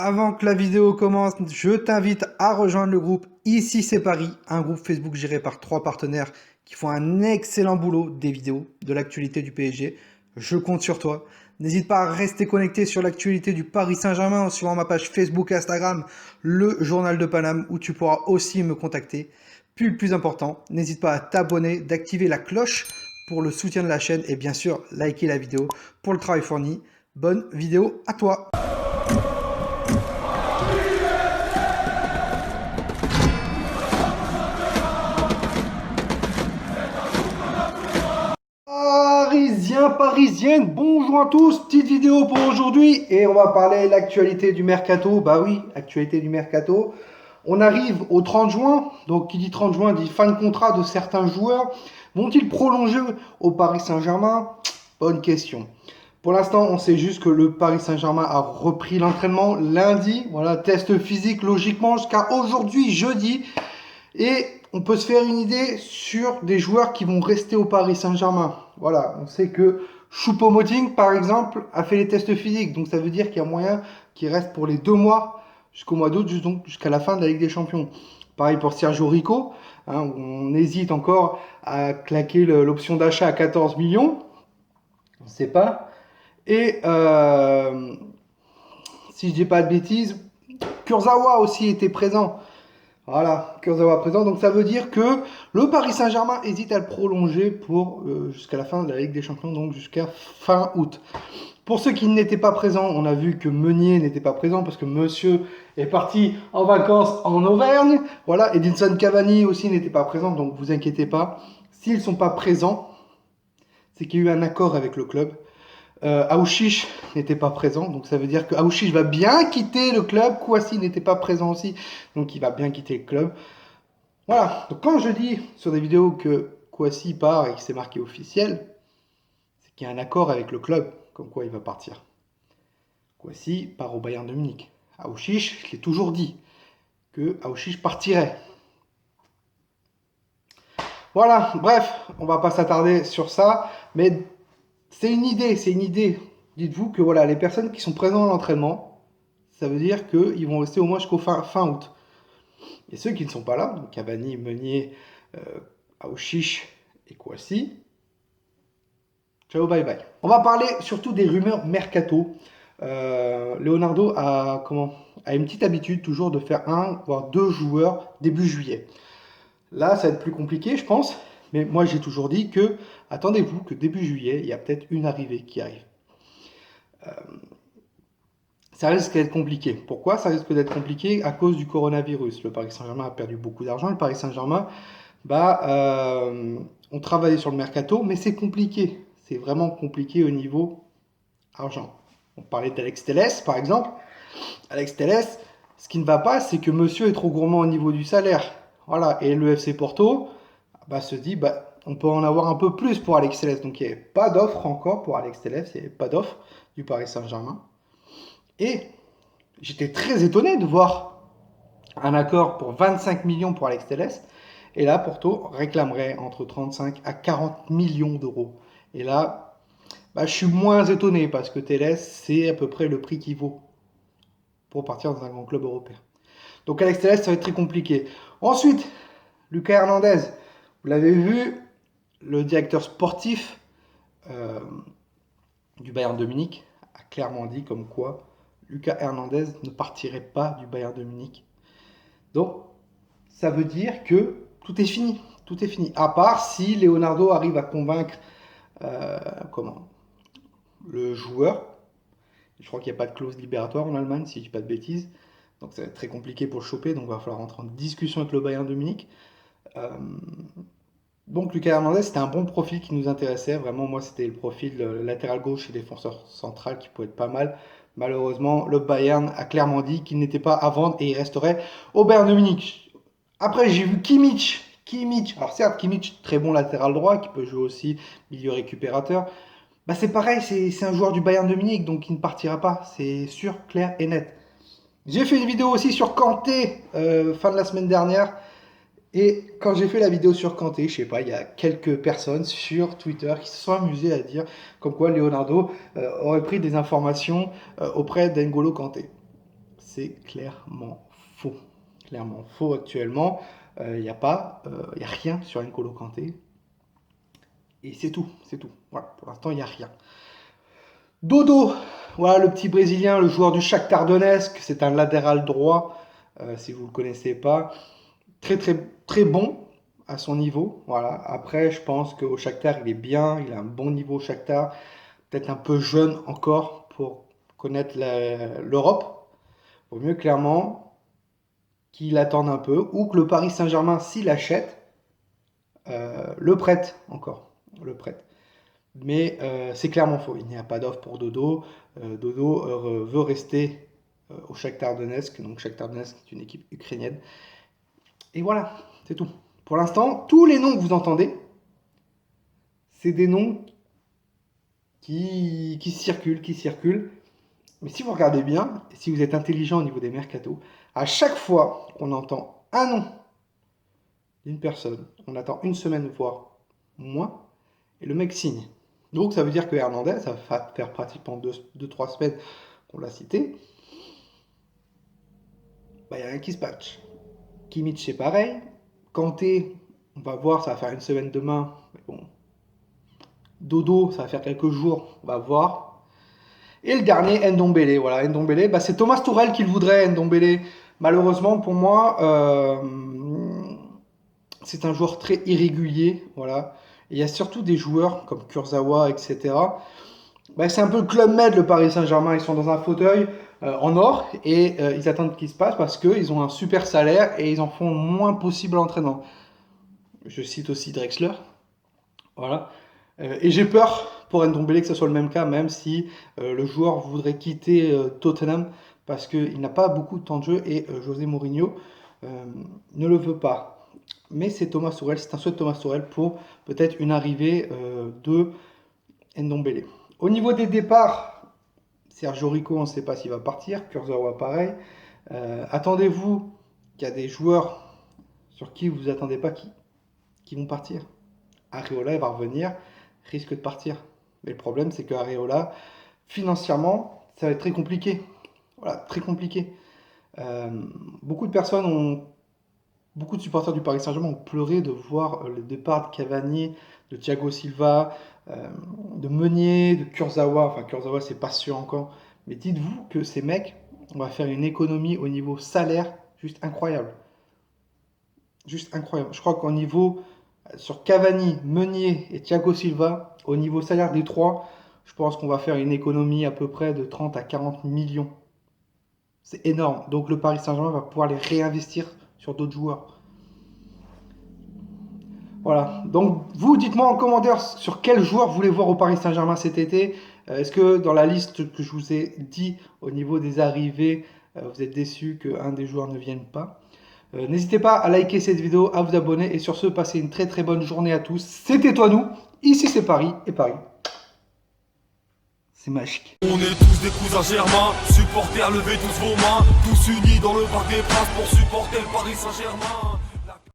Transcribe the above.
Avant que la vidéo commence, je t'invite à rejoindre le groupe Ici c'est Paris, un groupe Facebook géré par 3 partenaires qui font un excellent boulot des vidéos, de l'actualité du PSG. Je compte sur toi. N'hésite pas à rester connecté sur l'actualité du Paris Saint-Germain en suivant ma page Facebook et Instagram, le Journal de Paname, où tu pourras aussi me contacter. Puis le plus important, n'hésite pas à t'abonner, d'activer la cloche pour le soutien de la chaîne et bien sûr liker la vidéo pour le travail fourni. Bonne vidéo à toi! Parisiens, parisiennes, bonjour à tous, petite vidéo pour aujourd'hui et on va parler de l'actualité du mercato. Bah oui, actualité du mercato. On arrive au 30 juin, donc qui dit 30 juin dit fin de contrat de certains joueurs. Vont-ils prolonger au Paris Saint-Germain? Bonne question. Pour l'instant, on sait juste que le Paris Saint-Germain a repris l'entraînement lundi. Voilà, test physique logiquement jusqu'à aujourd'hui, jeudi. Et on peut se faire une idée sur des joueurs qui vont rester au Paris Saint-Germain. Voilà, on sait que Choupo-Moting, par exemple, a fait les tests physiques. Donc ça veut dire qu'il y a moyen qu'il reste pour les 2 mois jusqu'au mois d'août, donc jusqu'à la fin de la Ligue des Champions. Pareil pour Sergio Rico. Hein, on hésite encore à claquer l'option d'achat à 14 millions. On ne sait pas. Et si je dis pas de bêtises, Kurzawa aussi était présent. Voilà, Kurzawa présent. Donc ça veut dire que le Paris Saint-Germain hésite à le prolonger pour jusqu'à la fin de la Ligue des Champions, donc jusqu'à fin août. Pour ceux qui n'étaient pas présents, on a vu que Meunier n'était pas présent parce que monsieur est parti en vacances en Auvergne. Voilà, Edinson Cavani aussi n'était pas présent, donc vous inquiétez pas. S'ils ne sont pas présents, c'est qu'il y a eu un accord avec le club. Aouchiche n'était pas présent, donc ça veut dire que Aouchiche va bien quitter le club. Kouassi n'était pas présent aussi, donc il va bien quitter le club. Voilà, donc quand je dis sur des vidéos que Kouassi part et que c'est marqué officiel, c'est qu'il y a un accord avec le club, comme quoi il va partir. Kouassi part au Bayern de Munich. Aouchiche, je l'ai toujours dit, que Aouchiche partirait. Voilà, bref, on va pas s'attarder sur ça, mais c'est une idée, c'est une idée. Dites-vous que voilà, les personnes qui sont présentes à l'entraînement, ça veut dire qu'ils vont rester au moins jusqu'au fin août. Et ceux qui ne sont pas là, donc Cavani, Meunier, Aouchiche et Kouassi, ciao, bye bye. On va parler surtout des rumeurs mercato. Leonardo a une petite habitude toujours de faire 1 voire 2 joueurs début juillet. Là, ça va être plus compliqué, je pense. Mais moi, j'ai toujours dit que, attendez-vous, que début juillet, il y a peut-être une arrivée qui arrive. Ça risque d'être compliqué. Pourquoi ça risque d'être compliqué? À cause du coronavirus. Le Paris Saint-Germain a perdu beaucoup d'argent. Le Paris Saint-Germain, on travaillait sur le mercato, mais c'est compliqué. C'est vraiment compliqué au niveau argent. On parlait d'Alex Telles, par exemple. Alex Telles, ce qui ne va pas, c'est que monsieur est trop gourmand au niveau du salaire. Voilà. Et le FC Porto se dit, on peut en avoir un peu plus pour Alex Telles. Donc il n'y avait pas d'offre encore pour Alex Telles. Il n'y avait pas d'offre du Paris Saint-Germain. Et j'étais très étonné de voir un accord pour 25 millions pour Alex Telles. Et là, Porto réclamerait entre 35 à 40 millions d'euros. Et là, je suis moins étonné parce que Telles, c'est à peu près le prix qu'il vaut pour partir dans un grand club européen. Donc Alex Telles, ça va être très compliqué. Ensuite, Lucas Hernandez. Vous l'avez vu, le directeur sportif du Bayern de Munich a clairement dit comme quoi Lucas Hernandez ne partirait pas du Bayern de Munich. Donc, ça veut dire que tout est fini. Tout est fini. À part si Leonardo arrive à convaincre le joueur. Je crois qu'il n'y a pas de clause libératoire en Allemagne, si je ne dis pas de bêtises. Donc, ça va être très compliqué pour le choper. Donc, il va falloir rentrer en discussion avec le Bayern de Munich. Donc, Lucas Hernandez, c'était un bon profil qui nous intéressait. Vraiment, moi, c'était le profil latéral gauche et défenseur central qui pouvait être pas mal. Malheureusement, le Bayern a clairement dit qu'il n'était pas à vendre et il resterait au Bayern de Munich. Après, j'ai vu Kimmich. Alors certes, Kimmich, très bon latéral droit, qui peut jouer aussi milieu récupérateur. C'est pareil, c'est un joueur du Bayern de Munich, donc il ne partira pas. C'est sûr, clair et net. J'ai fait une vidéo aussi sur Kanté, fin de la semaine dernière. Et quand j'ai fait la vidéo sur Kanté, je sais pas, il y a quelques personnes sur Twitter qui se sont amusées à dire comme quoi Leonardo aurait pris des informations auprès d'N'Golo Kanté. c'est clairement faux. Clairement faux actuellement. Il n'y a rien sur N'Golo Kanté. Et c'est tout, c'est tout. Voilà, pour l'instant, il n'y a rien. Dodo, voilà le petit Brésilien, le joueur du Shakhtar Donetsk, c'est un latéral droit, si vous ne le connaissez pas. Très très très bon à son niveau. Voilà. Après, je pense qu'au Shakhtar, il est bien, il a un bon niveau au Shakhtar. Peut-être un peu jeune encore pour connaître l'Europe. Vaut mieux clairement qu'il attende un peu ou que le Paris Saint-Germain, s'il achète, le prête encore. Le prête. Mais c'est clairement faux. Il n'y a pas d'offre pour Dodo. Dodo veut rester au Shakhtar Donetsk. Donc Shakhtar Donetsk est une équipe ukrainienne. Et voilà, c'est tout. Pour l'instant, tous les noms que vous entendez, c'est des noms qui circulent. Mais si vous regardez bien, et si vous êtes intelligent au niveau des mercatos, à chaque fois qu'on entend un nom d'une personne, on attend une semaine, voire moins, et le mec signe. Donc ça veut dire que Hernandez, ça va faire pratiquement 2-3 semaines qu'on l'a cité, il y a un qui se patch. Kimmich c'est pareil. Kanté, on va voir, ça va faire une semaine demain. Mais bon. Dodo, ça va faire quelques jours, on va voir. Et le dernier, Ndombele. Voilà, Ndombele, c'est Thomas Tuchel qui le voudrait, Ndombele. Malheureusement pour moi, c'est un joueur très irrégulier. Voilà. Et il y a surtout des joueurs comme Kurzawa, etc. C'est un peu le Club Med, le Paris Saint-Germain. Ils sont dans un fauteuil en or et ils attendent qu'il se passe parce qu'ils ont un super salaire et ils en font le moins possible à l'entraînement. Je cite aussi Drexler. Voilà. Et j'ai peur pour Ndombele que ce soit le même cas, même si le joueur voudrait quitter Tottenham parce qu'il n'a pas beaucoup de temps de jeu et José Mourinho ne le veut pas. Mais c'est Thomas Tuchel, c'est un souhait de Thomas Tuchel pour peut-être une arrivée de Ndombele. Au niveau des départs, Sergio Rico, on ne sait pas s'il va partir. Kurzawa, pareil. Attendez-vous qu'il y a des joueurs sur qui vous attendez pas qui vont partir. Areola, il va revenir, risque de partir. Mais le problème, c'est que Areola, financièrement, ça va être très compliqué. Voilà, très compliqué. Beaucoup de supporters du Paris Saint-Germain ont pleuré de voir le départ de Cavani, de Thiago Silva, de Meunier, de Kurzawa. Enfin, Kurzawa, c'est pas sûr encore. Mais dites-vous que ces mecs, on va faire une économie au niveau salaire juste incroyable. Juste incroyable. Je crois qu'au niveau, sur Cavani, Meunier et Thiago Silva, au niveau salaire des trois, je pense qu'on va faire une économie à peu près de 30 à 40 millions. C'est énorme. Donc le Paris Saint-Germain va pouvoir les réinvestir sur d'autres joueurs. Voilà. Donc vous, dites-moi en commentaire sur quel joueur vous voulez voir au Paris Saint-Germain cet été. Est-ce que dans la liste que je vous ai dit au niveau des arrivées, vous êtes déçus qu'un des joueurs ne vienne pas? N'hésitez pas à liker cette vidéo, à vous abonner et sur ce, passez une très très bonne journée à tous. C'était toi nous, ici c'est Paris et Paris, c'est magique. On est tous des cousins germains, supporters, levez tous vos mains, tous unis dans le parc des princes pour supporter le Paris Saint-Germain.